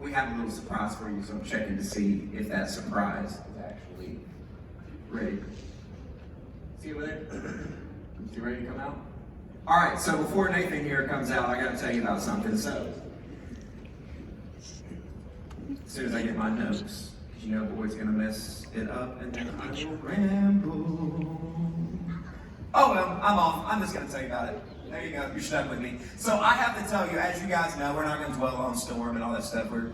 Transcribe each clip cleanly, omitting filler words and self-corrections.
we have a little surprise for you, so I'm checking to see if that surprise is actually ready. See over there? Is he ready to come out? All right, so before Nathan here comes out, I got to tell you about something. So, as soon as I get my notes, because you know boy's going to mess it up, and then I will ramble. Oh, well, I'm off. I'm just going to tell you about it. There you go. You're stuck with me. So I have to tell you, as you guys know, we're not going to dwell on Storm and all that stuff. We're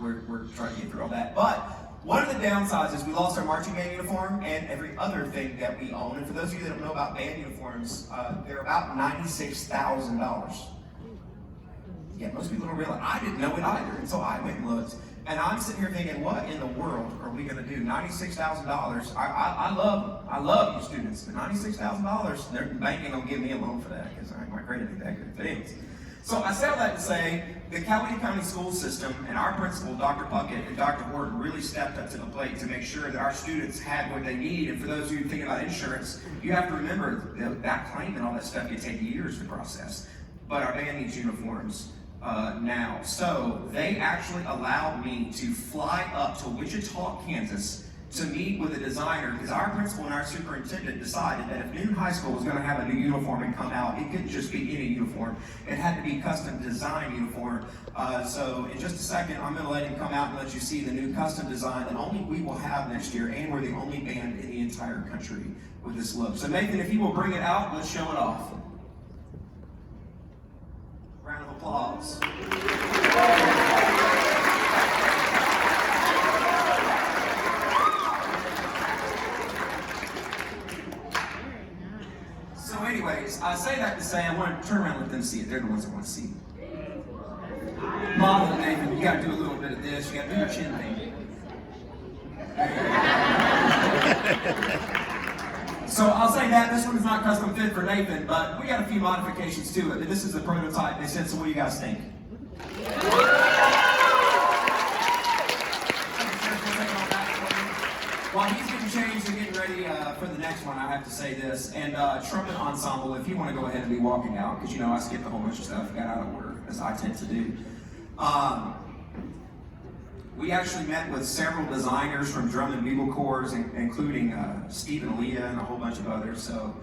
trying to get through all that. But one of the downsides is we lost our marching band uniform and every other thing that we own. And for those of you that don't know about band uniforms, they're about $96,000. Yeah, most people don't realize. I didn't know it either until I went and looked. And I'm sitting here thinking, what in the world are we going to do? $96,000. I love you students, but $96,000, they're banking on giving me a loan for that because my credit ain't that good. But anyways, so I say all that to say the Coweta County school system and our principal, Dr. Puckett and Dr. Horton, really stepped up to the plate to make sure that our students had what they need. And for those of you thinking about insurance, you have to remember that claim and all that stuff can take years to process. But our band needs uniforms now. So they actually allowed me to fly up to Wichita, Kansas to meet with a designer because our principal and our superintendent decided that if Newnan High School was going to have a new uniform and come out, it couldn't just be any uniform. It had to be custom design uniform. So in just a second, I'm going to let him come out and let you see the new custom design that only we will have next year, and we're the only band in the entire country with this look. So Nathan, if you will bring it out, let's show it off. Round of applause. So anyways, I say that to say I want to turn around and let them see it. They're the ones that want to see it. Model it, Nathan. You got to do a little bit of this. You got to do your chin thing. So I'll say that this one is not custom fit for Nathan, but we got a few modifications to it. This is the prototype. They said, so what do you guys think? While he's getting changed and getting ready for the next one, I have to say this. And trumpet ensemble, if you want to go ahead and be walking out, because you know I skipped a whole bunch of stuff, got out of order, as I tend to do. We actually met with several designers from drum and bugle corps, including Steve and Aaliyah and a whole bunch of others. So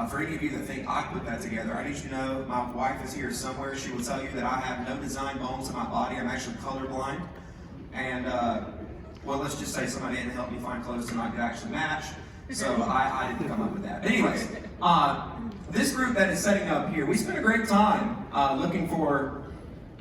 for any of you that think I put that together, I need you to know my wife is here somewhere. She will tell you that I have no design bones in my body. I'm actually colorblind. And well, let's just say somebody didn't help me find clothes tonight that actually match. So I didn't come up with that. But anyways, this group that is setting up here, we spent a great time looking for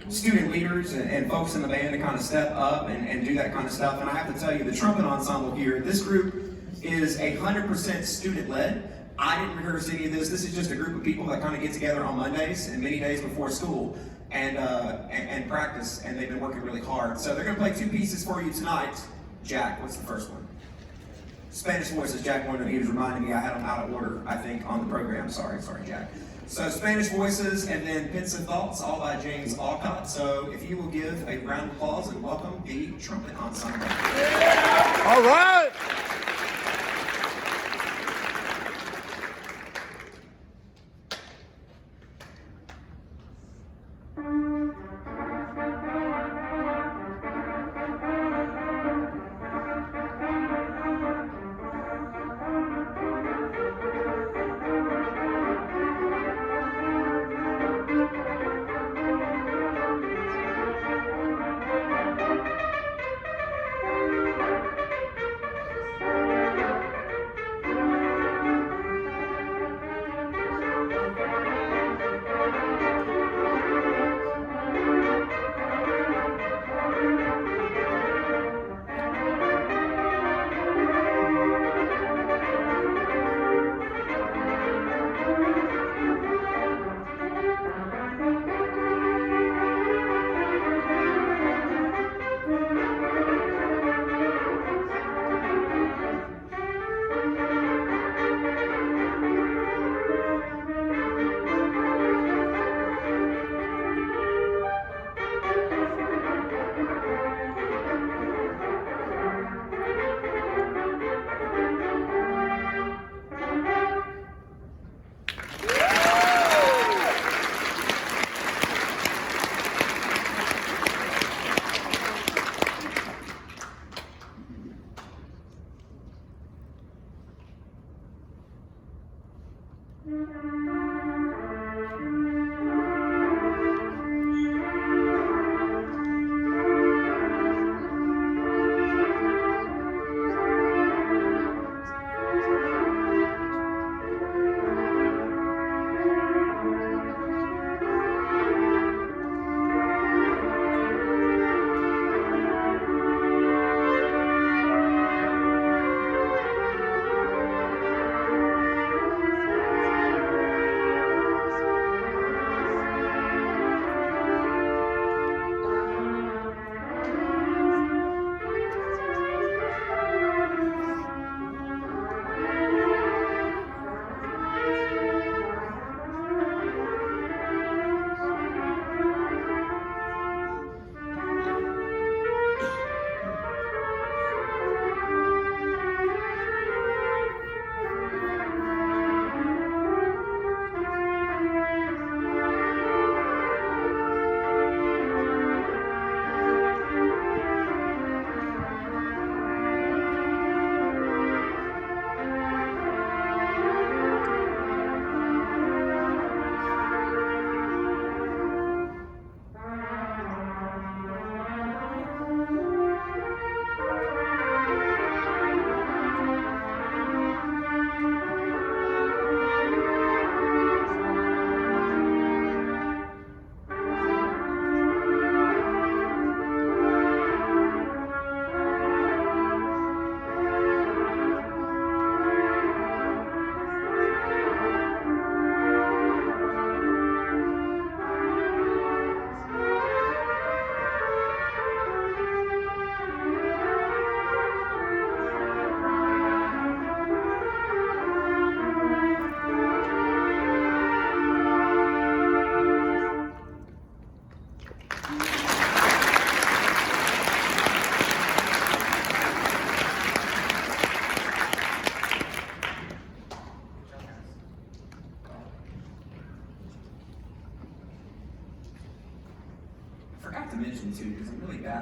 student leaders and folks in the band to kind of step up and do that kind of stuff. And I have to tell you, the trumpet ensemble here, this group is 100% student-led. I didn't rehearse any of this. This is just a group of people that kind of get together on Mondays and many days before school and practice, and they've been working really hard. So they're going to play two pieces for you tonight. Jack, what's the first one? Spanish Voices. Jack wanted, he was reminding me I had them out of order, I think, on the program. Sorry, Jack. So Spanish Voices and then Pensive Thoughts, all by James Alcott. So if you will give a round of applause and welcome the trumpet ensemble. All right.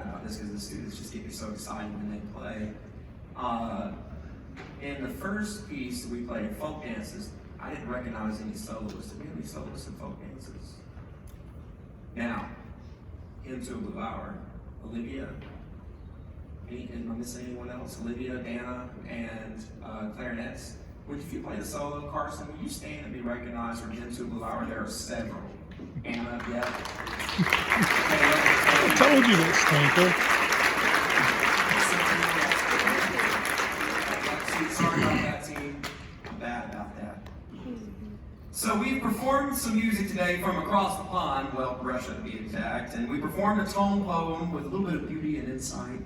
bad about this because the students just get me so excited when they play. In the first piece that we played, folk dances, I didn't recognize any soloists. Did we have any soloists in folk dances? Now, Hymn to a Blue Hour, Olivia, am I missing anyone else? Olivia, Dana, and clarinets. If you play the solo, Carson, will you stand and be recognized for Hymn to a Blue Hour? There are several. Anna, yeah. I told you that, stinker. Sorry about that, team. I'm bad about that. So we performed some music today from across the pond, well, Russia to be exact, and we performed a tone poem with a little bit of beauty and insight.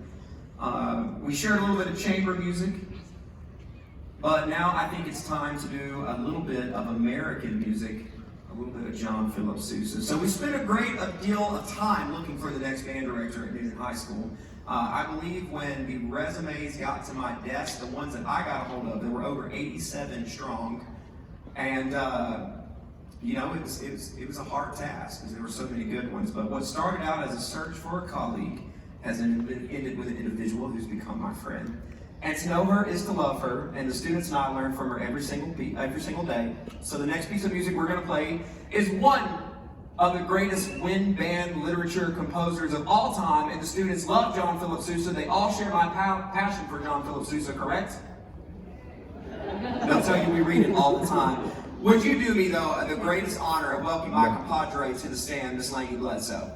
We shared a little bit of chamber music, but now I think it's time to do a little bit of American music, a little bit of John Philip Sousa. So we spent a great deal of time looking for the next band director at Newnan High School. I believe when the resumes got to my desk, the ones that I got a hold of, there were over 87 strong. And it was a hard task because there were so many good ones. But what started out as a search for a colleague has ended with an individual who's become my friend. And to know her is to love her, and the students and I learn from her every single day. So the next piece of music we're going to play is one of the greatest wind band literature composers of all time, and the students love John Philip Sousa. They all share my passion for John Philip Sousa, correct? They'll tell you we read it all the time. Would you do me, though, the greatest honor of welcoming my compadre to the stand, Miss Laney Bledsoe?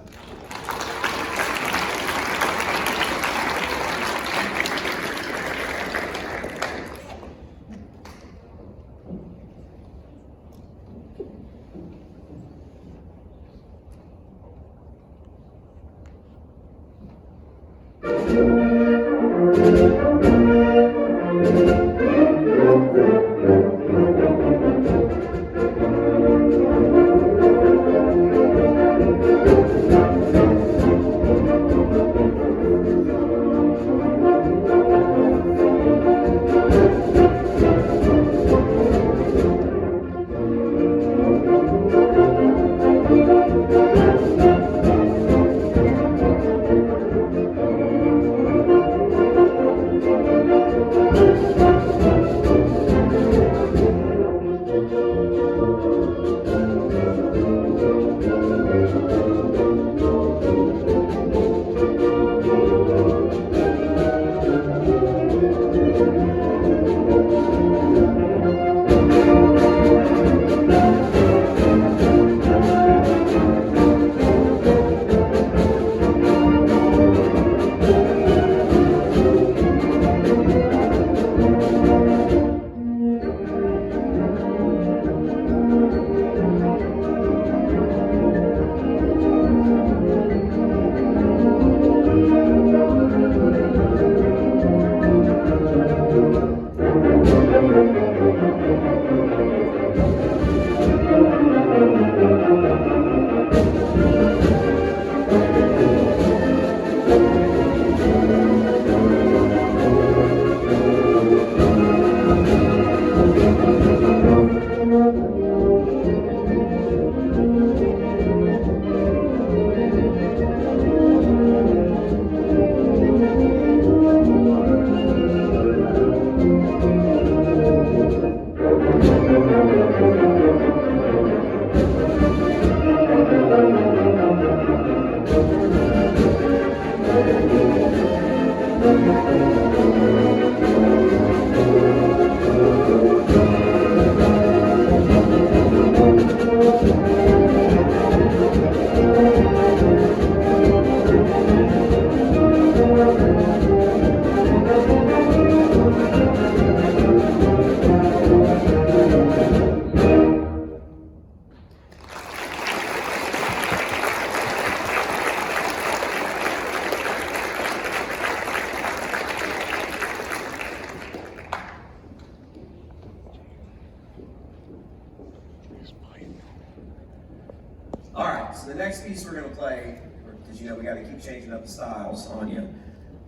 All right, so the next piece we're going to play, because we got to keep changing up the styles on you,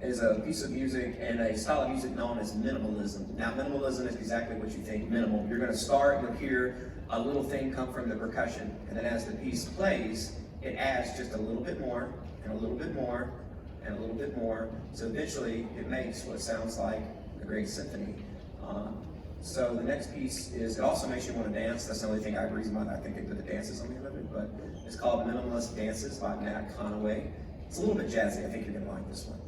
is a piece of music and a style of music known as minimalism. Now, minimalism is exactly what you think, minimal. You're going to start, you'll hear a little thing come from the percussion, and then as the piece plays, it adds just a little bit more, and a little bit more, and a little bit more. So eventually it makes what sounds like a great symphony. So the next piece is, it also makes you want to dance. That's the only thing reason why I think they put the dances on the end of it, but it's called Minimalist Dances by Matt Conaway. It's a little bit jazzy. I think you're going to like this one.